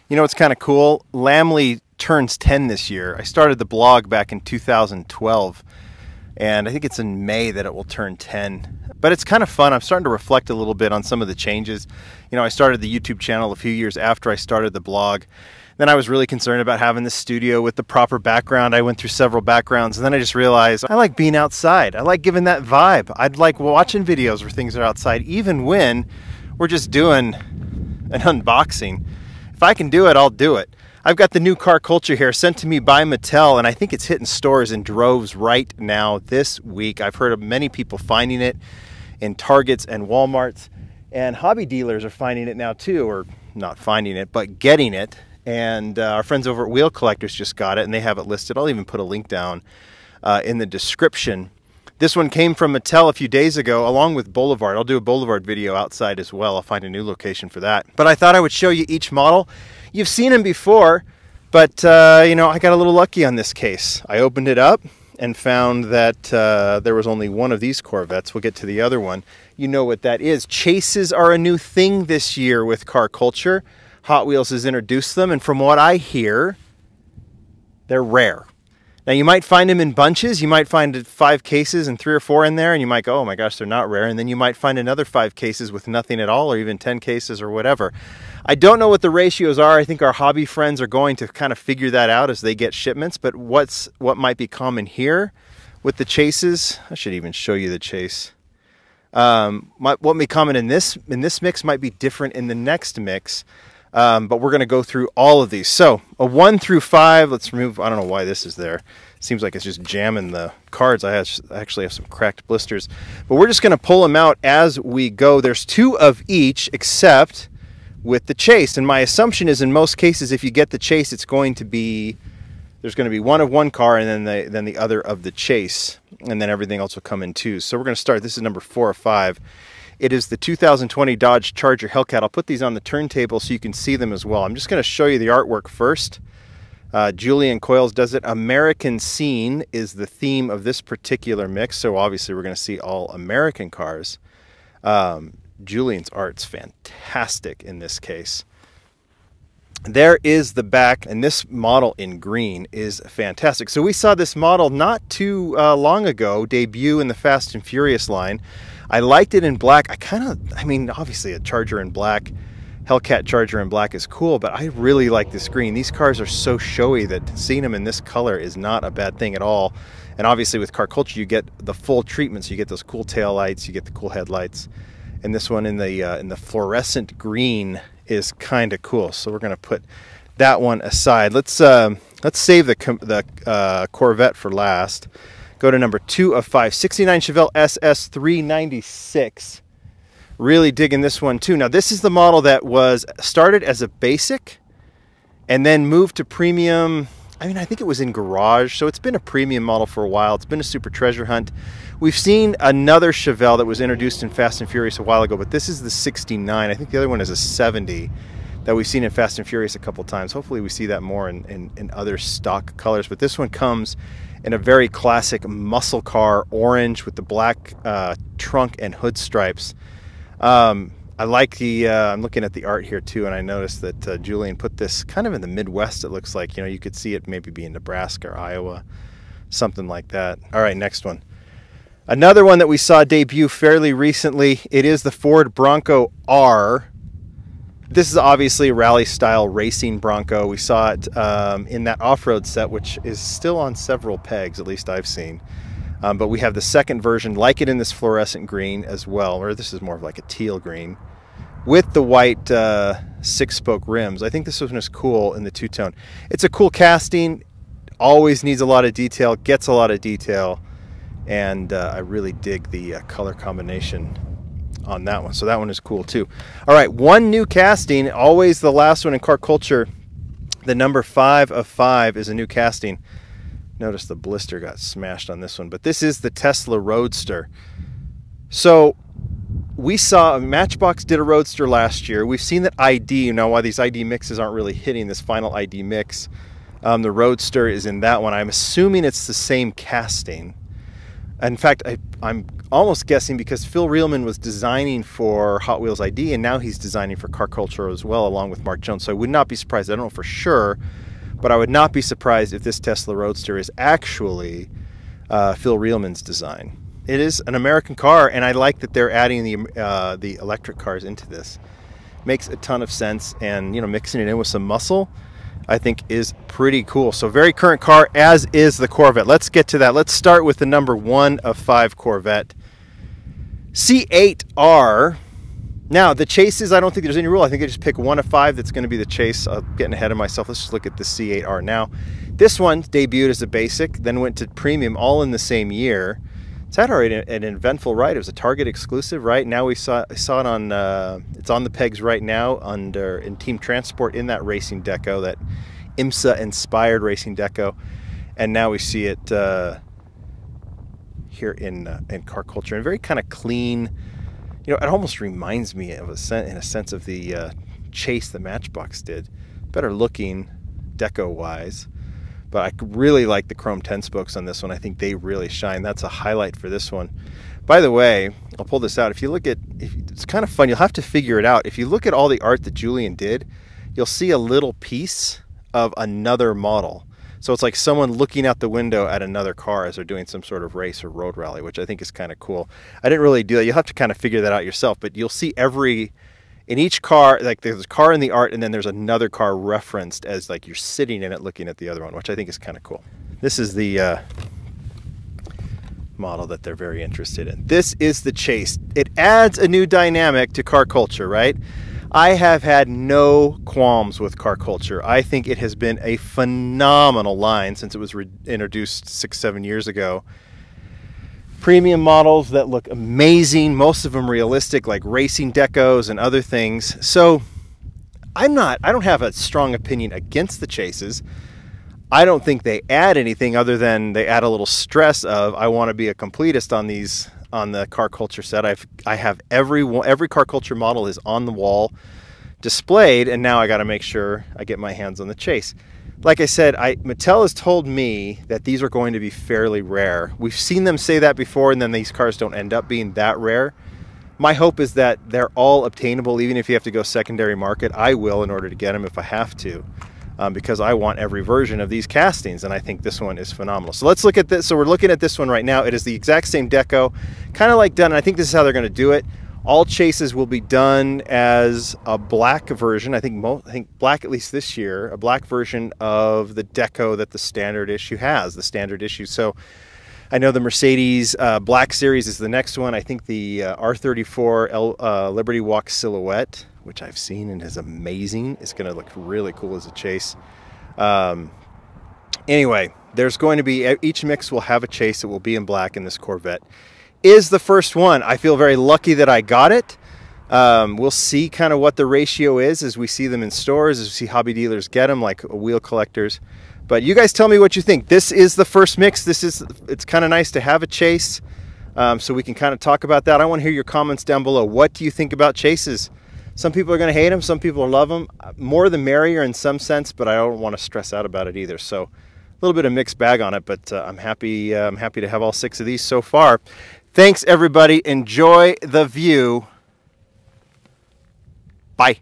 You know what's kind of cool? Lamley turns 10 this year. I started the blog back in 2012, and I think it's in May that it will turn 10. But it's kind of fun. I'm starting to reflect a little bit on some of the changes. You know, I started the YouTube channel a few years after I started the blog. Then I was really concerned about having the studio with the proper background. I went through several backgrounds, and then I just realized I like being outside. I like giving that vibe. I'd like watching videos where things are outside, even when we're just doing an unboxing. If I can do it, I'll do it. I've got the new car culture here sent to me by Mattel, and I think it's hitting stores in droves right now this week. I've heard of many people finding it in Targets and Walmarts, and hobby dealers are finding it now too, or not finding it, but getting it. And our friends over at Wheel Collectors just got it, and they have it listed. I'll even put a link down in the description. This one came from Mattel a few days ago, along with Boulevard. I'll do a Boulevard video outside as well. I'll find a new location for that. But I thought I would show you each model. You've seen them before, but you know, I got a little lucky on this case. I opened it up and found that there was only one of these Corvettes. We'll get to the other one. You know what that is. Chases are a new thing this year with car culture. Hot Wheels has introduced them, and from what I hear, they're rare. Now, you might find them in bunches. You might find 5 cases and 3 or 4 in there, and you might go, oh my gosh, they're not rare. And then you might find another 5 cases with nothing at all, or even 10 cases or whatever. I don't know what the ratios are. I think our hobby friends are going to kind of figure that out as they get shipments. But what might be common here with the chases, I should even show you the chase. What may be common in this mix might be different in the next mix. But we're going to go through all of these. So a 1 through 5, let's remove, I don't know why this is there. Seems like it's just jamming the cards. I actually have some cracked blisters. But we're just going to pull them out as we go. There's 2 of each, except with the chase. And my assumption is in most cases, if you get the chase, there's going to be one of one car and then the other of the chase. And then everything else will come in 2. So we're going to start. This is number 4 of 5. It is the 2020 Dodge Charger Hellcat. I'll put these on the turntable so you can see them as well. I'm just going to show you the artwork first. Julian Coyles does it. American Scene is the theme of this particular mix, so obviously we're going to see all American cars. Julian's art's fantastic in this case. There is the back, and this model in green is fantastic. So we saw this model not too long ago debut in the Fast and Furious line. I liked it in black. I mean, obviously a Charger in black, Hellcat Charger in black is cool, but I really like this green. These cars are so showy that seeing them in this color is not a bad thing at all. And obviously with car culture, you get the full treatment. So you get those cool tail lights, you get the cool headlights. And this one in the fluorescent green is kind of cool. So we're going to put that one aside. Let's save the Corvette for last. Go to number 2 of 5, 69 Chevelle SS 396. Really digging this one too. Now this is the model that was started as a basic and then moved to premium. I mean, I think it was in garage, so it's been a premium model for a while. It's been a super treasure hunt. We've seen another Chevelle that was introduced in Fast and Furious a while ago, but this is the 69. I think the other one is a 70 that we've seen in Fast and Furious a couple times. Hopefully we see that more in other stock colors, but this one comes in a very classic muscle car orange with the black trunk and hood stripes. I like the, I'm looking at the art here too, and I noticed that Julian put this kind of in the Midwest, it looks like. You know, you could see it maybe be in Nebraska or Iowa, something like that. All right, next one. Another one that we saw debut fairly recently, it is the Ford Bronco R. This is obviously a rally-style racing Bronco. We saw it in that off-road set, which is still on several pegs, at least I've seen. But we have the second version, like it in this fluorescent green as well, or this is more of like a teal green, with the white 6-spoke rims. I think this one is cool in the two-tone. It's a cool casting, always needs a lot of detail, gets a lot of detail, and I really dig the color combination on that one. So that one is cool too. All right, one new casting, always the last one in car culture. The number 5 of 5 is a new casting. Notice the blister got smashed on this one, but this is the Tesla Roadster. So we saw Matchbox did a Roadster last year. We've seen that ID, you know, why these ID mixes aren't really hitting this final ID mix. The Roadster is in that one. I'm assuming it's the same casting. In fact, I'm almost guessing because Phil Reelman was designing for Hot Wheels ID, and now he's designing for Car Culture as well, along with Mark Jones. So I would not be surprised. I don't know for sure, but I would not be surprised if this Tesla Roadster is actually Phil Reelman's design. It is an American car, and I like that they're adding the electric cars into this. Makes a ton of sense, and you know, mixing it in with some muscle, I think is pretty cool. So very current car, as is the Corvette. Let's get to that. Let's start with the number 1 of 5 Corvette. C8R. Now, the chases, I don't think there's any rule. I think I just pick 1 of 5 that's going to be the chase. I'm getting ahead of myself. Let's just look at the C8R now. This one debuted as a basic, then went to premium all in the same year. It's had already an eventful ride. It was a Target exclusive, right? Now I saw it on, it's on the pegs right now in Team Transport in that racing deco, that IMSA-inspired racing deco. And now we see it here in Car Culture. And very kind of clean, you know, it almost reminds me of in a sense of the chase the Matchbox did. Better looking deco-wise. But I really like the chrome 10 spokes on this one. I think they really shine. That's a highlight for this one. By the way, I'll pull this out. If you look at, it's kind of fun. You'll have to figure it out. If you look at all the art that Julian did, you'll see a little piece of another model. So it's like someone looking out the window at another car as they're doing some sort of race or road rally, which I think is kind of cool. I didn't really do that. You'll have to kind of figure that out yourself. But you'll see in each car, like there's a car in the art, and then there's another car referenced as like you're sitting in it looking at the other one, which I think is kind of cool. This is the model that they're very interested in. This is the Chase. It adds a new dynamic to Car Culture, right? I have had no qualms with Car Culture. I think it has been a phenomenal line since it was introduced 6-7 years ago. Premium models that look amazing, most of them realistic, like racing decos and other things. So I don't have a strong opinion against the chases. I don't think they add anything other than they add a little stress of, I want to be a completist on these, on the Car Culture set. I have every Car Culture model is on the wall displayed, and now I got to make sure I get my hands on the Chase. Like I said, Mattel has told me that these are going to be fairly rare. We've seen them say that before, and then these cars don't end up being that rare. My hope is that they're all obtainable, even if you have to go secondary market. I will in order to get them if I have to, because I want every version of these castings, and I think this one is phenomenal. So let's look at this. So we're looking at this one right now. It is the exact same deco, kind of like done, and I think this is how they're going to do it. All chases will be done as a black version. I think black, at least this year, a black version of the deco that the standard issue has, the standard issue. So I know the Mercedes Black Series is the next one. I think the R34 Liberty Walk Silhouette, which I've seen and is amazing, is going to look really cool as a chase. Anyway, there's going to be, each mix will have a chase that will be in black in this Corvette. Is the first one. I feel very lucky that I got it. We'll see kind of what the ratio is as we see them in stores, as we see hobby dealers get them, like wheel collectors. But you guys tell me what you think. This is the first mix. It's kind of nice to have a chase, so we can kind of talk about that. I want to hear your comments down below. What do you think about chases? Some people are going to hate them. Some people love them. More the merrier in some sense, but I don't want to stress out about it either. So a little bit of mixed bag on it, but I'm happy to have all 6 of these so far. Thanks, everybody. Enjoy the view. Bye.